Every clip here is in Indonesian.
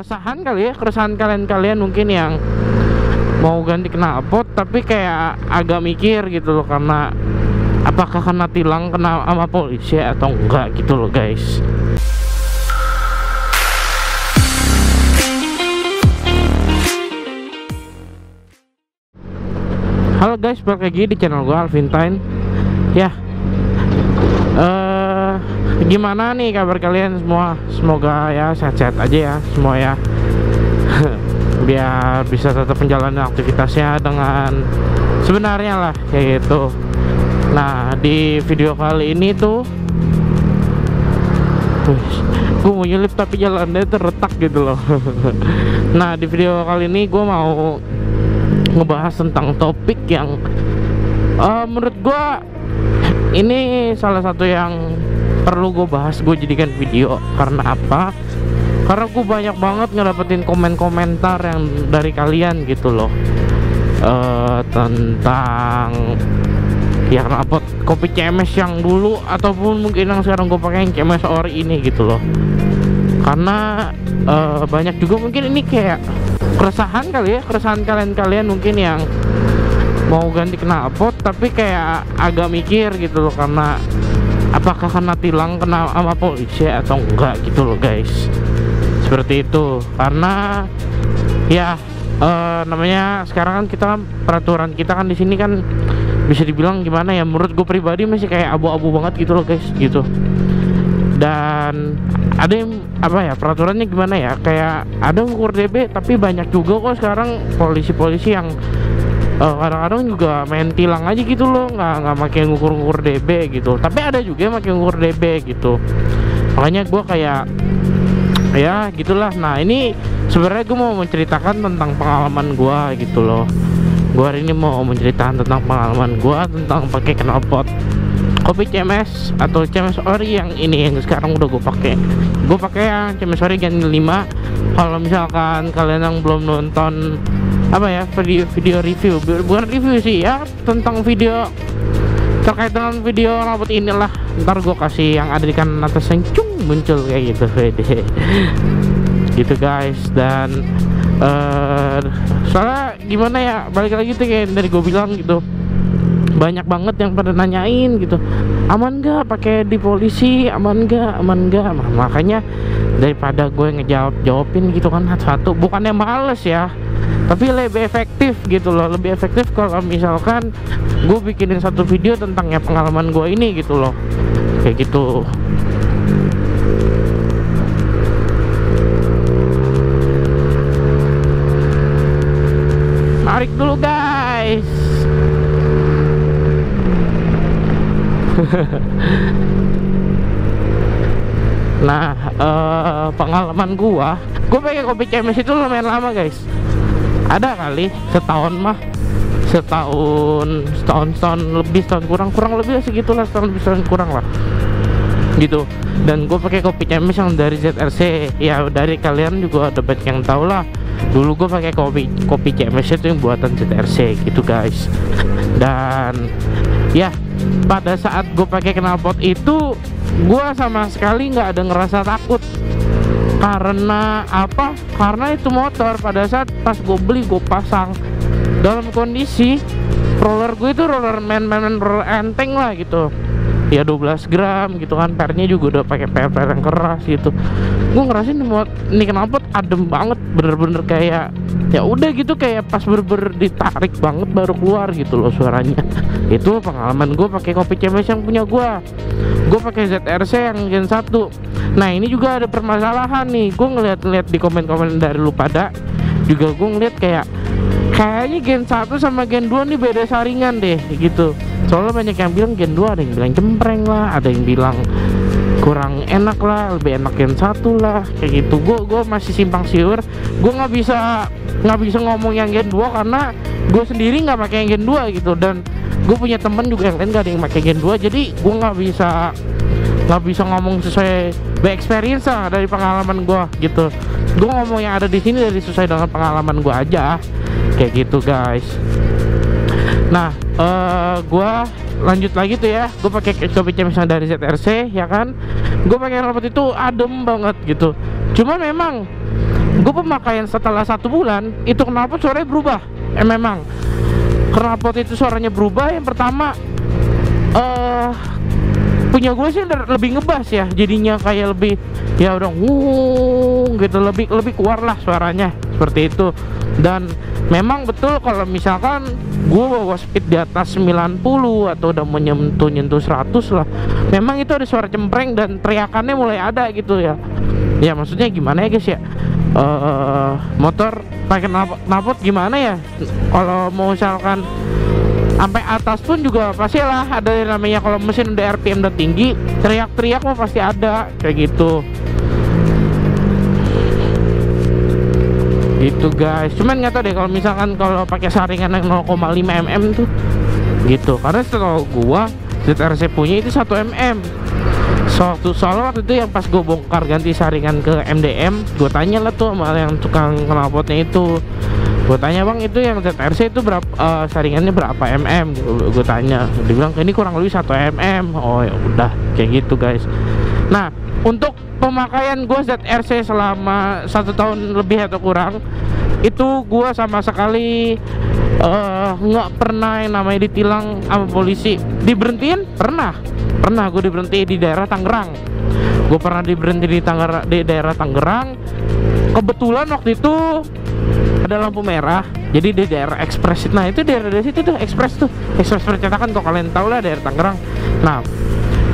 keresahan kali ya, keresahan kalian mungkin yang mau ganti knalpot tapi kayak agak mikir gitu loh, karena apakah kena tilang, kena sama polisi atau enggak gitu loh guys. Halo guys, balik lagi di channel gue Alvintine. Ya, gimana nih kabar kalian semua? Semoga ya sehat-sehat aja ya semua ya. Biar bisa tetap menjalani aktivitasnya dengan sebenarnya lah kayak gitu. Nah, di video kali ini tuh gue mau nyelip tapi jalannya terretak gitu loh. Nah, di video kali ini gue mau ngebahas tentang topik yang menurut gue ini salah satu yang perlu gue bahas, gue jadikan video. Karena apa? Karena gue banyak banget ngedapetin komen-komentar yang dari kalian gitu loh, tentang ya knalpot kopi CMS yang dulu ataupun mungkin yang sekarang gue pakai yang CMS ori ini gitu loh. Karena banyak juga mungkin ini kayak keresahan kali ya, keresahan kalian mungkin yang mau ganti knalpot tapi kayak agak mikir gitu loh, karena apakah kena tilang, kena sama polisi atau enggak gitu loh guys. Seperti itu. Karena ya namanya sekarang kan kita peraturan kita kan di sini kan bisa dibilang gimana ya, menurut gue pribadi masih kayak abu-abu banget gitu loh guys gitu. Dan ada yang apa ya, peraturannya gimana ya, kayak ada ngukur DB tapi banyak juga kok sekarang polisi-polisi yang kadang-kadang juga main tilang aja gitu loh, nggak pakai ngukur DB gitu. Tapi ada juga yang pakai ngukur DB gitu. Makanya gue kayak ya gitulah. Nah, ini sebenarnya gue mau menceritakan tentang pengalaman gue gitu loh. Gue hari ini mau menceritakan tentang pengalaman gue tentang pakai knalpot kopi CMS atau CMS ori yang ini yang sekarang udah gue pakai. Gue pakai yang CMS ori Gen 5. Kalau misalkan kalian yang belum nonton apa ya, video review, bukan review sih ya, tentang video terkait dengan video knalpot inilah, ntar gue kasih yang ada di kanan atas yang cung muncul kayak gitu gitu guys. Dan soalnya gimana ya, balik lagi tuh kayak dari gue bilang gitu, banyak banget yang pada nanyain gitu, aman gak pakai di polisi, aman gak. Makanya daripada gue ngejawabin gitu kan satu-satu, bukannya males ya, tapi lebih efektif gitu loh. Lebih efektif kalau misalkan gue bikinin satu video tentang ya pengalaman gue ini gitu loh, kayak gitu. Tarik dulu guys. Nah, pengalaman gua pakai kopi CMS itu lumayan lama guys. Ada kali setahun mah, setahun lebih, setahun kurang lebih segitulah, setahun lebih setahun kurang lah gitu. Dan gue pakai kopi CMS yang dari ZRC. Ya dari kalian juga udah banyak yang tahu lah, dulu gue pakai kopi CMS itu yang buatan ZRC gitu guys. Dan ya pada saat gue pakai knalpot itu gue sama sekali nggak ada ngerasa takut. Karena apa? Karena itu motor pada saat pas gue beli, gue pasang dalam kondisi roller gue itu roller roller enteng lah gitu ya, 12 gram gitu kan. Pernya juga udah pakai per yang keras gitu. Gue ngerasain ini knalpot adem banget, bener-bener kayak ya udah gitu, kayak pas bener-bener ditarik banget baru keluar gitu loh suaranya. Itu pengalaman gue pakai kopi CMS yang punya gue pakai ZRC yang Gen 1. Nah, ini juga ada permasalahan nih. Gue ngeliat di komen-komen dari lu pada juga, gue ngeliat kayaknya Gen 1 sama Gen 2 nih beda saringan deh gitu. Soalnya banyak yang bilang Gen 2, ada yang bilang cempreng lah, ada yang bilang kurang enak lah, lebih enak Gen 1 lah kayak gitu. Gue masih simpang siur. Gue nggak bisa ngomong yang Gen 2 karena gue sendiri nggak pakai yang Gen 2 gitu. Dan gue punya temen juga yang lain gak ada yang pakai Gen 2, jadi gue nggak bisa ngomong sesuai by experience lah dari pengalaman gue gitu. Gue ngomong yang ada di sini dari sesuai dengan pengalaman gue aja kayak gitu guys. Nah, gue lanjut lagi tuh ya. Gue pakai kopi CMS dari ZRC ya kan. Gue pakai knalpot itu adem banget gitu. Cuma memang gue gue pemakaian setelah 1 bulan itu knalpot suaranya berubah. Memang knalpot itu suaranya berubah. Yang pertama punya gue sih lebih ngebas ya, jadinya kayak lebih ya udah gitu, lebih keluar lah suaranya seperti itu. Dan memang betul kalau misalkan gue bawa speed di atas 90 atau udah menyentuh 100 lah, memang itu ada suara cempreng dan teriakannya mulai ada gitu ya. Ya maksudnya gimana ya guys ya, motor pakai knalpot gimana ya, kalau mau misalkan sampai atas pun juga pasti lah ada yang namanya, kalau mesin udah RPM udah tinggi, teriak-teriak mah pasti ada kayak gitu. Gitu guys. Cuman nggak tahu deh kalau misalkan kalau pakai saringan yang 0,5 mm tuh gitu, karena setahu gua ZRC punya itu 1 mm. Soalnya waktu itu yang pas gue bongkar ganti saringan ke MDM, gue tanya lah tuh sama yang tukang knalpotnya itu, gue tanya bang itu yang ZRC itu berapa, saringannya berapa mm, gue tanya. Dia bilang ini kurang lebih 1 mm. Oh ya udah kayak gitu guys. Nah untuk pemakaian gue ZRC selama 1 tahun lebih atau kurang itu, gue sama sekali nggak pernah yang namanya ditilang sama polisi. Diberhentiin pernah gue diberhenti di daerah Tangerang. Gue pernah diberhenti di daerah Tangerang. Kebetulan waktu itu ada lampu merah, jadi di daerah Express. Nah itu daerah dari situ tuh Express percetakan, kok kalian tahu lah daerah Tangerang. Nah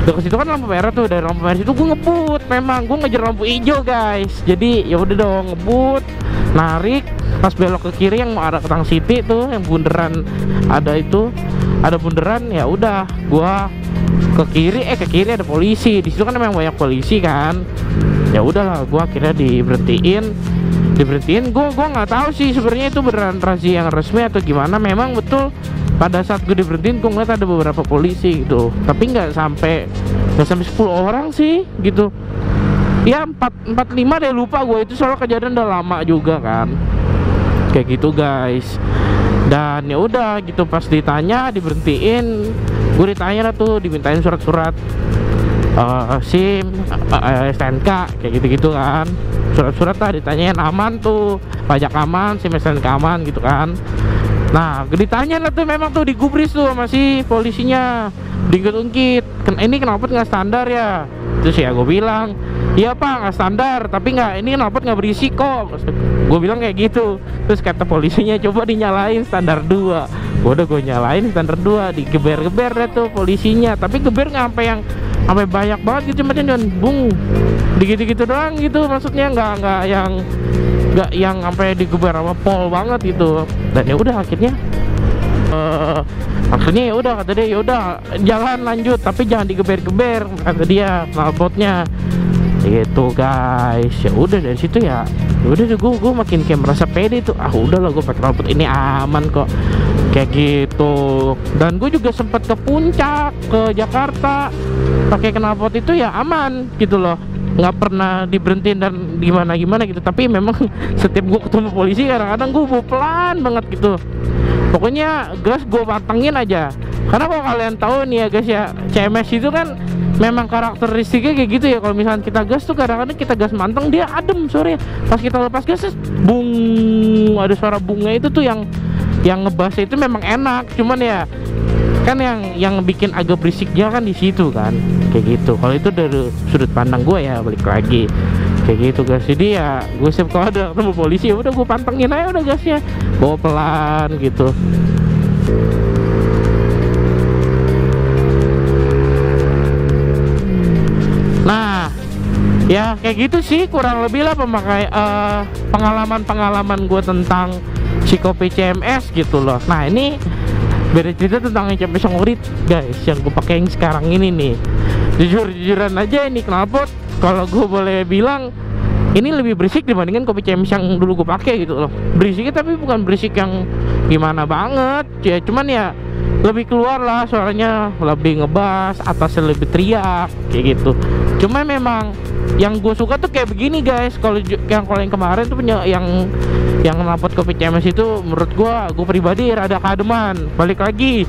dekat situ kan lampu merah tuh, dari lampu merah situ gue ngebut. Memang gue ngejar lampu hijau guys, jadi ya udah dong ngebut, narik, pas belok ke kiri yang mau arah ke Tang City tuh, yang bundaran ada bundaran, ya udah gua ke kiri ada polisi di situ kan, memang banyak polisi kan. Ya udahlah gua akhirnya diberhentiin. Gua nggak tahu sih sebenarnya itu beneran razia yang resmi atau gimana. Memang betul pada saat gue diberhentiin gua ngeliat ada beberapa polisi gitu, tapi nggak sampai 10 orang sih gitu ya, 4-5 deh, lupa gue itu, soalnya kejadian udah lama juga kan kayak gitu guys. Dan ya udah gitu, pas ditanya diberhentiin, gue ditanya lah tuh, dimintain surat-surat SIM, STNK kayak gitu-gitu kan, surat-surat lah ditanyain, aman tuh, pajak aman, SIM STNK aman gitu kan. Nah ditanya lah tuh, memang tuh digubris tuh sama si polisinya, diungkit-ungkit, ini knalpot nggak standar ya. Terus ya gue bilang, iya pak nggak standar, tapi nggak, ini knalpot nggak berisi kok, gue bilang kayak gitu. Terus kata polisinya, coba dinyalain standar 2. Udah gue nyalain standar 2, digeber-geber deh tuh polisinya, tapi geber nggak sampai banyak banget gitu, macam bung gitu-gitu doang gitu, maksudnya nggak yang sampai digeber sama pol banget gitu. Dan ya udah akhirnya ya udah, kata dia ya udah jalan lanjut, tapi jangan digeber-geber kata dia knalpotnya gitu guys. Ya udah dari situ ya udah deh, gue makin kayak merasa pede tuh, udahlah gue pakai knalpot ini aman kok kayak gitu. Dan gue juga sempat ke puncak, ke Jakarta pakai knalpot itu ya aman gitu loh, nggak pernah diberhentiin dan gimana gitu. Tapi memang setiap gue ketemu polisi kadang-kadang gue bawa pelan banget gitu, pokoknya gas gue pantengin aja. Karena kalau kalian tahu nih ya guys ya, CMS itu kan memang karakteristiknya kayak gitu ya. Kalau misalnya kita gas tuh kadang-kadang kita gas manteng, dia adem sore, pas kita lepas gas bung, ada suara bunga itu tuh yang ngebas itu memang enak. Cuman ya kan yang bikin agak berisiknya kan di situ kan kayak gitu. Kalau itu dari sudut pandang gue ya, balik lagi kayak gitu guys. Jadi ya gue siap kalau ada ketemu polisi ya udah gue pantengin aja udah gasnya, bawa pelan gitu. Nah ya kayak gitu sih kurang lebih lah pengalaman gue tentang Cikopi CMS gitu loh. Nah ini beda cerita tentang CMS yang ori guys, yang gue pakai yang sekarang ini nih. Jujuran aja ini knalpot kalau gue boleh bilang ini lebih berisik dibandingkan kopi CMS yang dulu gue pakai gitu loh. Berisiknya tapi bukan berisik yang gimana banget ya, cuman ya lebih keluar lah suaranya, lebih ngebas, atasnya lebih teriak kayak gitu. Cuma memang yang gue suka tuh kayak begini guys. Kalau yang kemarin tuh punya yang knalpot kopi CMS itu, menurut gue pribadi rada kademan. Balik lagi,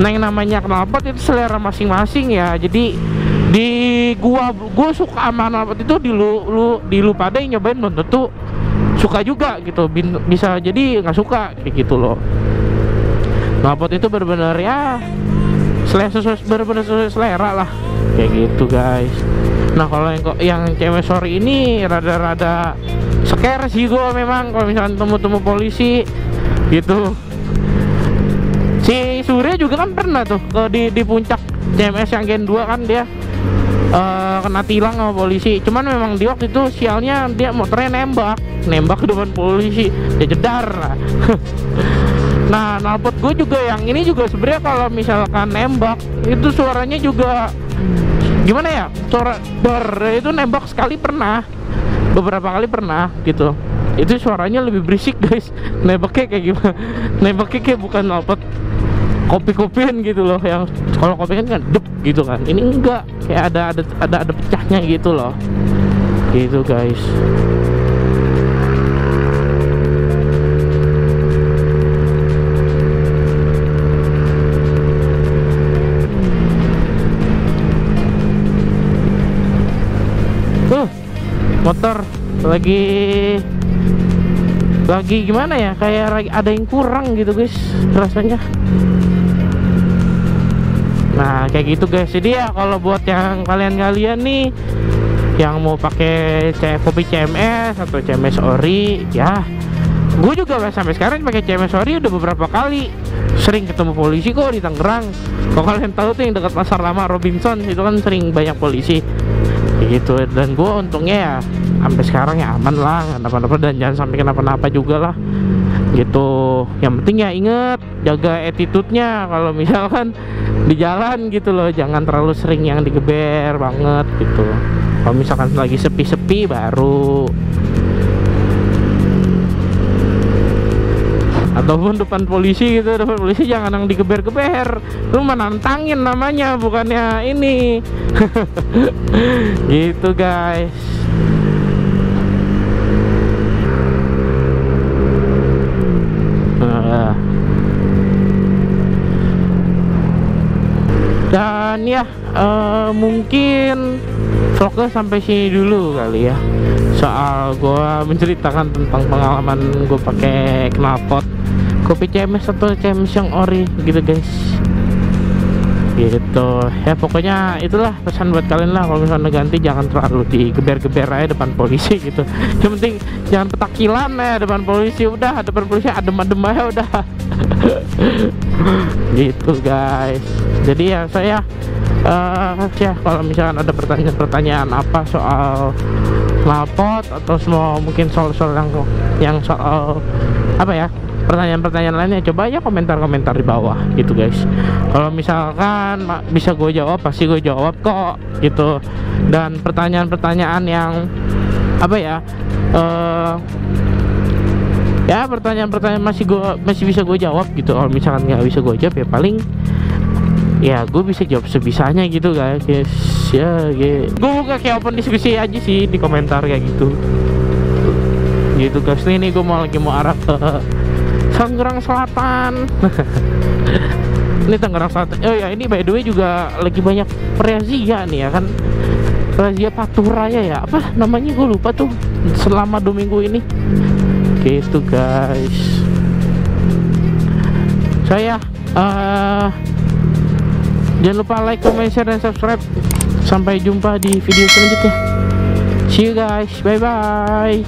nah yang namanya knalpot itu selera masing-masing ya. Jadi gue suka sama knalpot itu, di lu pada yang nyobain belum tentu suka juga gitu, bisa jadi nggak suka kayak gitu loh. Knalpot itu bener-bener ya bener-bener sesuai selera lah kayak gitu guys. Nah kalau yang cewek sorry ini rada-rada scare sih gue memang kalau misalkan temu polisi gitu. Si Surya juga kan pernah tuh di puncak CMS yang Gen 2 kan dia kena tilang sama polisi. Cuman memang di waktu itu sialnya dia motornya nembak ke depan polisi, dia jedar. Nah, knalpot gue juga yang ini juga sebenarnya kalau misalkan nembak itu suaranya juga gimana ya, suara itu nembak sekali pernah, beberapa kali pernah gitu. Itu suaranya lebih berisik guys, nembaknya kayak gimana, nembaknya kayak bukan knalpot kopi-kopian gitu loh, yang kalau kopi kan dep gitu kan, ini enggak, kayak ada pecahnya gitu loh gitu guys. Motor lagi gimana ya, kayak lagi ada yang kurang gitu guys rasanya. Nah kayak gitu guys. Jadi ya kalau buat yang kalian nih yang mau pakai kopi CMS atau CMS ori, ya gue juga sampai sekarang pakai CMS ori udah beberapa kali. Sering ketemu polisi kok di Tangerang. Kalau kalian tahu tuh yang dekat Pasar Lama Robinson itu kan sering banyak polisi gitu. Dan gue untungnya ya sampai sekarang ya aman lah, kenapa-napa, dan jangan sampai kenapa-napa juga lah gitu. Yang penting ya inget jaga attitude-nya kalau misalkan di jalan gitu loh, jangan terlalu sering yang digeber banget gitu. Kalau misalkan lagi sepi-sepi baru, ataupun depan polisi gitu, depan polisi jangan yang digeber-geber, lu menantangin namanya, bukannya ini. Gitu guys. Dan ya mungkin vlognya sampai sini dulu kali ya, soal gue menceritakan tentang pengalaman gue pakai knalpot kopi CMS atau CMS yang ori gitu guys. Gitu ya, pokoknya itulah pesan buat kalian lah, kalau misalnya ganti jangan terlalu digeber-geber aja depan polisi gitu. Yang penting jangan petakilan ya depan polisi, udah depan polisi adem-adem aja udah. Gitu guys. Jadi ya saya ya kalau misalkan ada pertanyaan apa soal knalpot atau semua mungkin soal yang soal apa ya, pertanyaan-pertanyaan lainnya, coba aja komentar-komentar di bawah gitu guys. Kalau misalkan bisa gue jawab, pasti gue jawab kok gitu. Dan pertanyaan-pertanyaan yang apa ya, ya pertanyaan-pertanyaan masih bisa gue jawab gitu. Kalau misalkan nggak bisa gue jawab ya paling ya gue bisa jawab sebisanya gitu guys. Ya gue buka kayak open diskusi aja sih di komentar kayak gitu guys. Ini gue lagi mau arah ke Tangerang Selatan. Ini Tangerang Selatan. Oh ya, ini by the way juga lagi banyak razia nih ya kan, razia patuh raya ya, apa namanya gue lupa tuh, selama 2 minggu ini gitu guys. Saya jangan lupa like, comment, share, dan subscribe. Sampai jumpa di video selanjutnya. See you guys, bye bye.